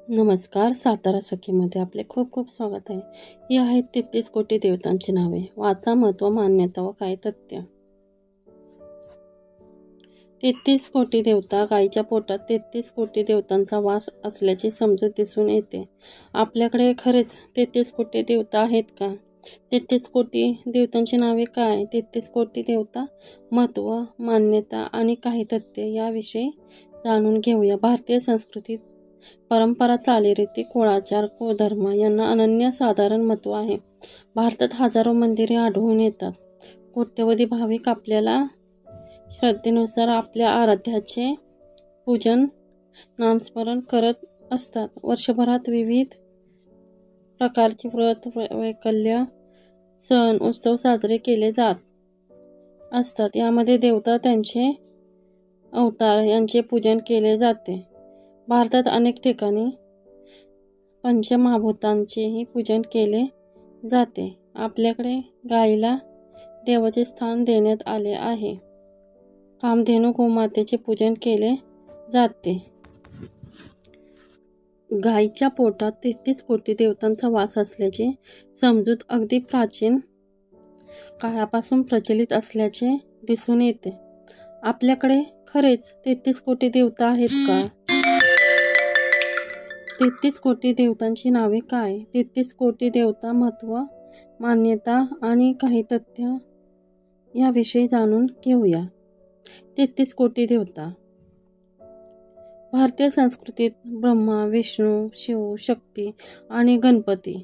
नमस्कार. सातारा सखीमध्ये आपले खूप खूप स्वागत आहे. ही आहेत 33 कोटी देवतांची नावे. वाचा, महत्त्व, मान्यता व काय तथ्य. 33 कोटी देवता. गायीच्या पोटात 33 कोटी देवतांचा वास असल्याची समजूत दिसून येते. आपल्याकडे खरेच 33 कोटी देवता आहेत का? 33 कोटी देवतांची नावे काय? 33 कोटी देवता, महत्त्व, मान्यता आणि काही तथ्य याविषयी जाणून घेऊया. भारतीय संस्कृतीत परंपरा, चालीरीती, कुळाचार, कुळधर्म यांना अनन्यसाधारण महत्त्व आहे. भारतात हजारो मंदिरे आढळून येतात. कोट्यवधी भाविक आपल्याला श्रद्धेनुसार आपल्या आराध्याचे पूजन, नामस्मरण करत असतात. वर्षभरात विविध प्रकारचे व्रत, वैकल्य, सण, उत्सव साजरे केले जात असतात. यामध्ये देवता, त्यांचे अवतार यांचे पूजन केले जाते. भारतात अनेक ठिकाणी पंचमहाभूतांचेही पूजन केले जाते. आपल्याकडे गायीला देवाचे स्थान देण्यात आले आहे. कामधेनू गोमातेचे पूजन केले जाते. गायीच्या पोटात 33 कोटी देवतांचा वास असल्याची समजूत अगदी प्राचीन काळापासून प्रचलित असल्याचे दिसून येते. आपल्याकडे खरेच 33 कोटी देवता आहेत का? 33 कोटी देवतांची नावे काय? 33 कोटी देवता, महत्त्व, मान्यता आणि काही तथ्य याविषयी जाणून घेऊया. 33 कोटी देवता. भारतीय संस्कृतीत ब्रह्मा, विष्णू, शिव, शक्ती आणि गणपती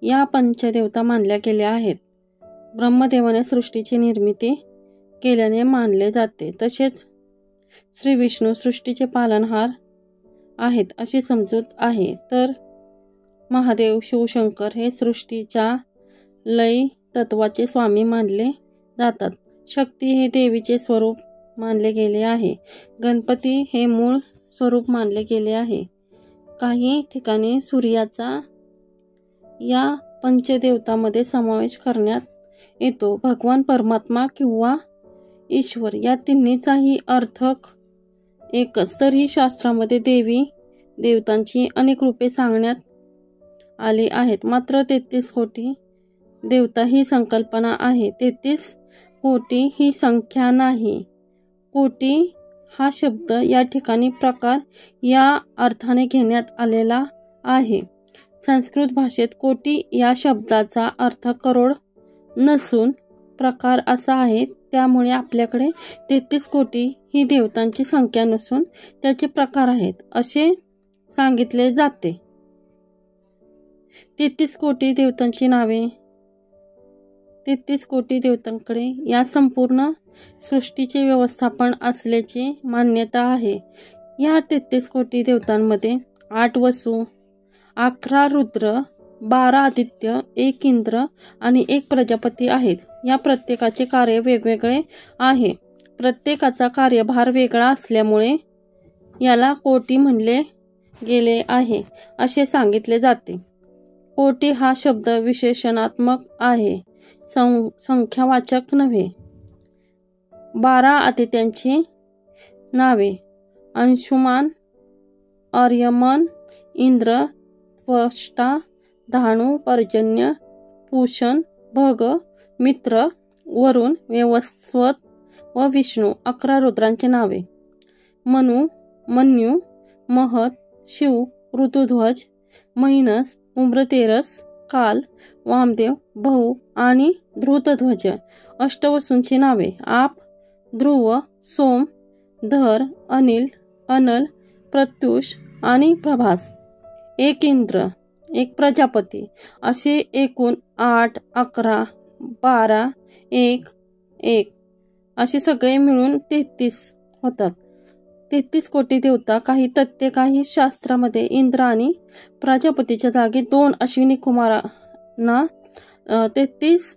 या पंचदेवता मानल्या गेल्या आहेत. ब्रह्मदेवाने सृष्टीची निर्मिती केल्याने मानले जाते. तसेच श्री विष्णू सृष्टीचे पालनहार आहेत अशी समजूत आहे. तर महादेव, शिवशंकर हे सृष्टीच्या लय तत्वाचे स्वामी मानले जातात. शक्ती हे देवीचे स्वरूप मानले गेले आहे. गणपती हे मूळ स्वरूप मानले गेले आहे. काही ठिकाणी सूर्याचा या पंचदेवतांमध्ये समावेश करण्यात येतो. भगवान, परमात्मा किंवा ईश्वर या तिन्हीचाही अर्थ एकच. तरीही शास्त्रामध्ये देवी देवतांची अनेक रूपे सांगण्यात आली आहेत. मात्र 33 कोटी देवता ही संकल्पना आहे. 33 कोटी ही संख्या नाही. कोटी हा शब्द या ठिकाणी प्रकार या अर्थाने घेण्यात आलेला आहे. संस्कृत भाषेत कोटी या शब्दाचा अर्थ करोड नसून प्रकार असा आहे. त्यामुळे आपल्याकडे 33 कोटी ही देवतांची संख्या नसून त्याचे प्रकार आहेत असे सांगितले जाते. 33 कोटी देवतांची नावे. 33 कोटी देवतांकडे या संपूर्ण सृष्टीचे व्यवस्थापन असल्याची मान्यता आहे. या 33 कोटी देवतांमध्ये 8 वसु, 11 रुद्र, 12 आदित्य, 1 इंद्र आणि 1 प्रजापती आहेत. या प्रत्येकाचे कार्य वेगवेगळे आहे. प्रत्येकाचा कार्यभार वेगळा असल्यामुळे याला कोटी म्हणले गेले आहे असे सांगितले जाते. कोटी हा शब्द विशेषणात्मक आहे, संख्यावाचक नव्हे. 12 आदित्यांची नावे. अंशुमान, आर्यमन, इंद्र, त्वष्टा, धानु, पर्जन्य, पूषण, भग, मित्र, वरुण, वैवस्वत व विष्णू. 11 रुद्रांची नावे. मनु, मन्यू, महत, शिव, ऋतुध्वज, महिनस, उम्रतेरस, काल, वामदेव, बहु आणि धृतध्वज. अष्टवसूंची नावे. आप, ध्रुव, सोम, धर, अनिल, अनल, प्रत्युष आणि प्रभास. 1 इंद्र, 1 प्रजापती. असे एकूण 8, 11, 12, 1, 1 असे सगळे मिळून 33 होतात. 33 कोटी देवता. काही तथ्य. काही शास्त्रामध्ये इंद्र आणि प्रजापतीच्या जागी 2 अश्विनी कुमारांना 33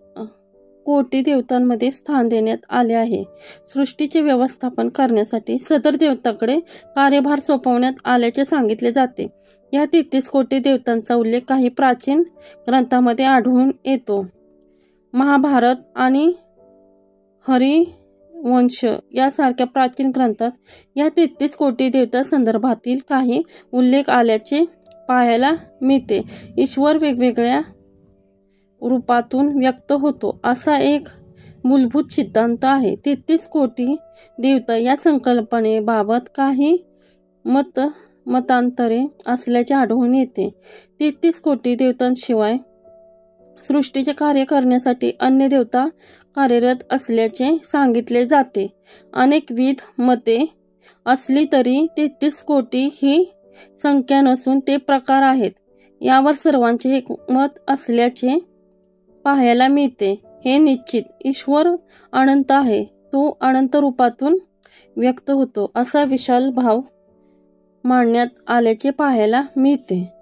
कोटी देवतांमध्ये स्थान देण्यात आले आहे. सृष्टीचे व्यवस्थापन करण्यासाठी सदर देवताकडे कार्यभार सोपवण्यात आल्याचे सांगितले जाते. या 33 कोटी देवतांचा उल्लेख काही प्राचीन ग्रंथांमध्ये आढळून येतो. महाभारत आणि वंश यासारख्या प्राचीन ग्रंथात या 33 कोटी देवता संदर्भातील काही उल्लेख आल्याचे पाहायला मिळते. ईश्वर वेगवेगळ्या रूपातून व्यक्त होतो असा एक मूलभूत सिद्धांत आहे. 33 कोटी देवता या संकल्पनेबाबत काही मतांतरे असल्याचे आढळून येते. 33 कोटी देवतांशिवाय सृष्टीचे कार्य करण्यासाठी अन्य देवता कार्यरत असल्याचे सांगितले जाते. अनेकविध मते असली तरी 33 कोटी ही संख्या नसून ते प्रकार आहेत यावर सर्वांचे एकमत असल्याचे पाहायला मिळते. हे निश्चित ईश्वर अनंत आहे, तो अनंत रूपातून व्यक्त होतो असा विशाल भाव मांडण्यात आल्याचे पाहायला मिळते.